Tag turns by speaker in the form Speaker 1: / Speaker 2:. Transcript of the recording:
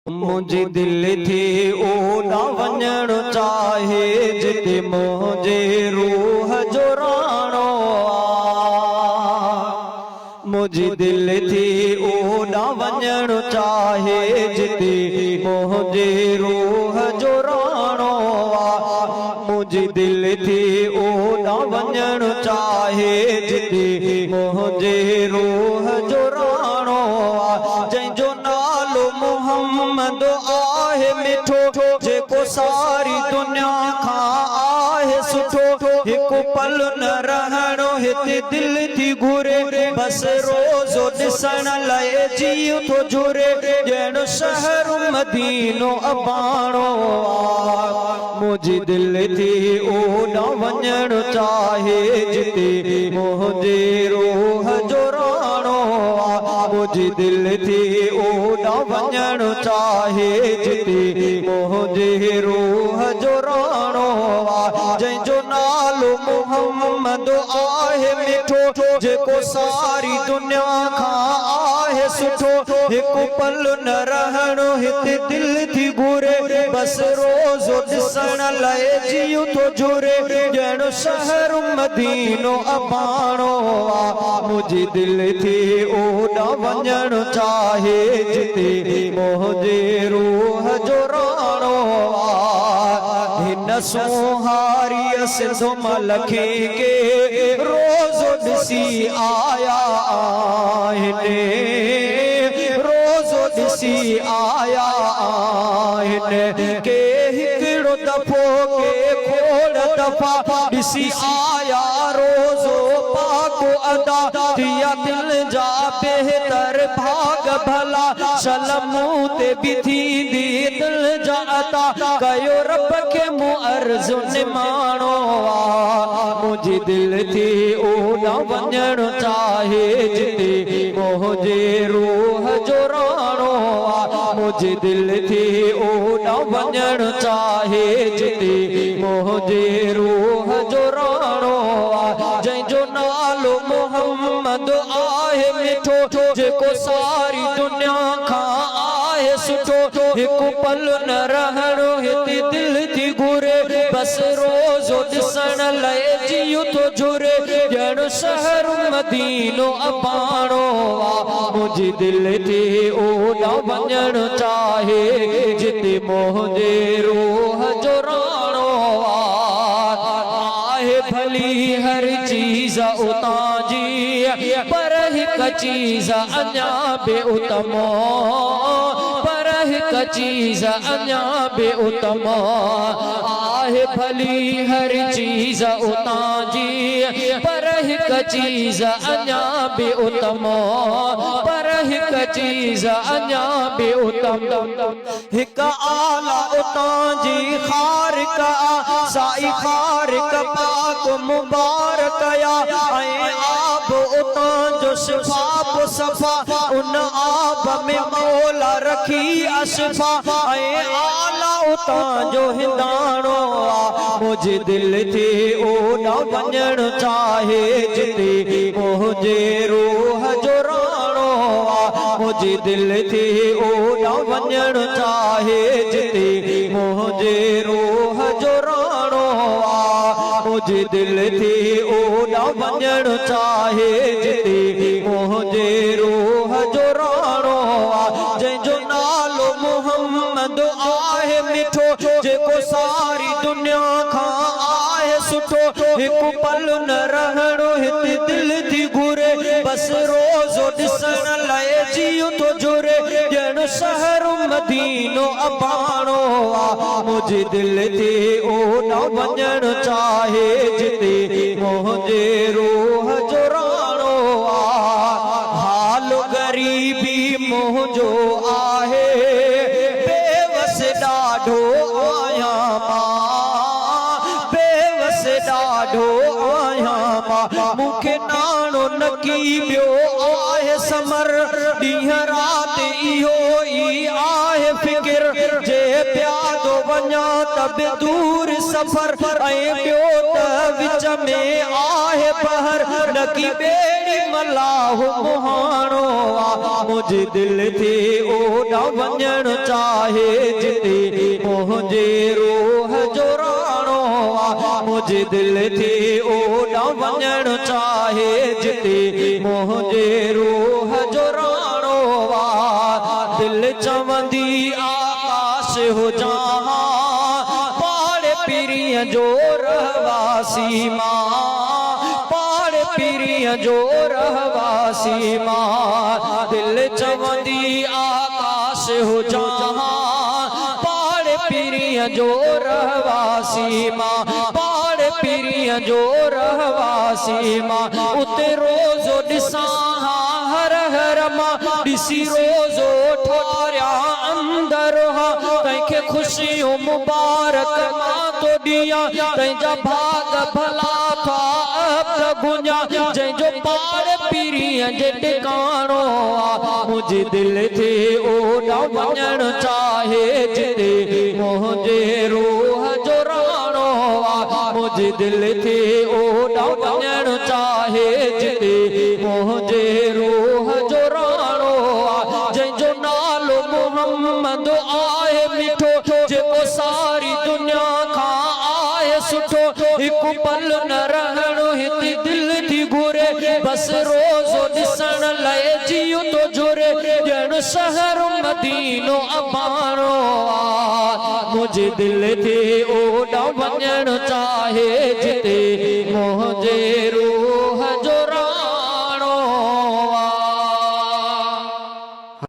Speaker 1: मुझे दिल थी ओडा वञण चाहे जिते मुझे रूह जो राणो मुझे दिल थी ओडा वञण चाहे जिते मुझे रूह जो राणो मुझे दिल थी ओडा वञण चाहे जिते मुझे रूह जो राणो जंहिंजो नालो मोहम्मद आहे मिठो जेको सारी दुनिया खां आहे सुठो हिकु पल न रहणो हिते दिल थी घुरे बस रोज़ो ॾिसण लाइ जीउ थो जुरे ॼण शहर मदीनो अबाणो मुझी दिल थी ओॾा वञण चाहे जिते मुझे रूह जो राणो मुझी दिल थी ओॾा वञण चाहे जिते मुझे रूह जो राणो जंहिंजो नालो मोहम्मद आहे मिठो जेको सारी दुनिया खां आहे सुठो हिकु पल न रहणो हिते दिल थी घुरे बस रोज़ो ॾिसण लाइ जीउ थो जुरे ॼण शहर मदीनो अबाणो मुझी दिल थी ओॾा वञण चाहे जिते मुझे रूह जो राणो हिन सोहारी सिंध मलखे के रोज़ो ॾिसी आया आहिनि रोज़ो ॾिसी आया आहिनि के हिकिड़ो दफ़ो के खोड़ दफ़ा ॾिसी आया रोज़ो पाको अदा थिया दिल जा बेहतर भाग भला शलमू ते भी थींदी दिल जा अता कयो रब के मुअर्ज़ निमाणो मुझी दिल थी ओॾा वञण चाहे जिते मुझे रूह जो राणो मुझी दिल थी ओॾा वञण चाहे जिते मुझे रूह जो राणो जंहिंजो नालो मोहम्मद आहे मिठो जेको सारी दुनिया खां आहे सुठो हिकु पल न रहणो हिते दिल थी घुरे बस रोज़ो ॾिसण लाइ जीउ थो जुरे ॼण शहर मदीनो अबाणो मुझी दिल थी ओॾा वञण चाहे जिते मुझे रूह जो राणो आहे भली हर चीज़ उतां जी पर हिकु चीज़ अञा बि उतमो पर हिकु चीज़ अञा बि उतमो आहे भली हर चीज़ उतां जी पर हिकु चीज़ अञा बि उतमो पर हिकु चीज़ अञा बि उतम हिकु आला उतां जी ख़ारिक साई ख़ारिक पाक मुबारक या ऐं आब उतां जो शिफ़ाब सफ़ा उन आब में मौला रखी अशफा ऐं आला उतां जो हिंदाणो मुझे दिल थी ओॾा वञण चाहे जिते मुझे रूह जो राणो मुझे दिल थी ओॾा वञण चाहे जिते मुझे रूह जो राणो मुझे दिल थी ओॾा वञण चाहे जिते मुझे रूह जो राणो जंहिंजो नालो मोहम्मद आहे मिठो जेको सारी दुनिया खां आहे सुठो हिकु पल न रहणो हिते दिल थी घुरे बस रोज़ो ॾिसण लाइ जीउ थो जुरे ॼण शहर मदीनो अबाणो मुझी दिल थी ओॾा वञण चाहे जिते मुझे रूह जो राणो हाल गरीबी मुंहिंजो आहे बेवस ॾाढो आहियां मां बेवस ॾाढो आहियां मां मूंखे नाणो न की ॿियो आहे समर ॾींहं राति इहो ई आहे फिकिर जे प्यादो वञा त बि दूर सफ़र ऐं ॿियो त विच में आहे बहर न की ॿेड़ी मलाह मुहाणो आ मुंहिंजी दिल थे ओॾा वञणु चाहे जिते मुंहिंजे रूह जो राणो आ मुंहिंजी दिल थे ओॾा वञणु चाहे जिते मुंहिंजे रूह जो राणो आ दिल चवंदी आकाश हो जहां पाड़े पीरीअ जो रहवासी मां पाड़े पीरीअ जो रहवासी मां दिल चवंदी आकाश हो जहां पाड़े पीरीअ जो रहवासी मां पाड़े पीरीअ जो रहवासी मां उते रोज़ो ॾिसां हर हर मां ॾिसी रोज़ो ठारिया अंदर हा तंहिंखे ख़ुशियूं मुबारक मां तो ॾियां तंहिंजा भाग भला था प्रभुञा जंहिंजो पाड़ पीरीअ जे टिकाणो आ मुंहिंजी दिल थे ओॾा वञणु चाहे जिते मुंहिंजे रूह जो राणो आ मुंहिंजी दिल थे ओॾा वञणु चाहे जिते मुंहिंजे रूह जो राणो आ जंहिंजो नालो मोहम्मद आहे मिठो जेको सारी दुनिया खां आहे सुठो हिकु पल न रहणो हिते दिल थी घुरे बस रोज़ो ॾिसण लाइ जियो तो जुरे ॼण शहर मदीनो अबाणो आ मुंहिंजी दिल थे ओॾा वञणु चाहे जिते मुंहिंजे रूह जो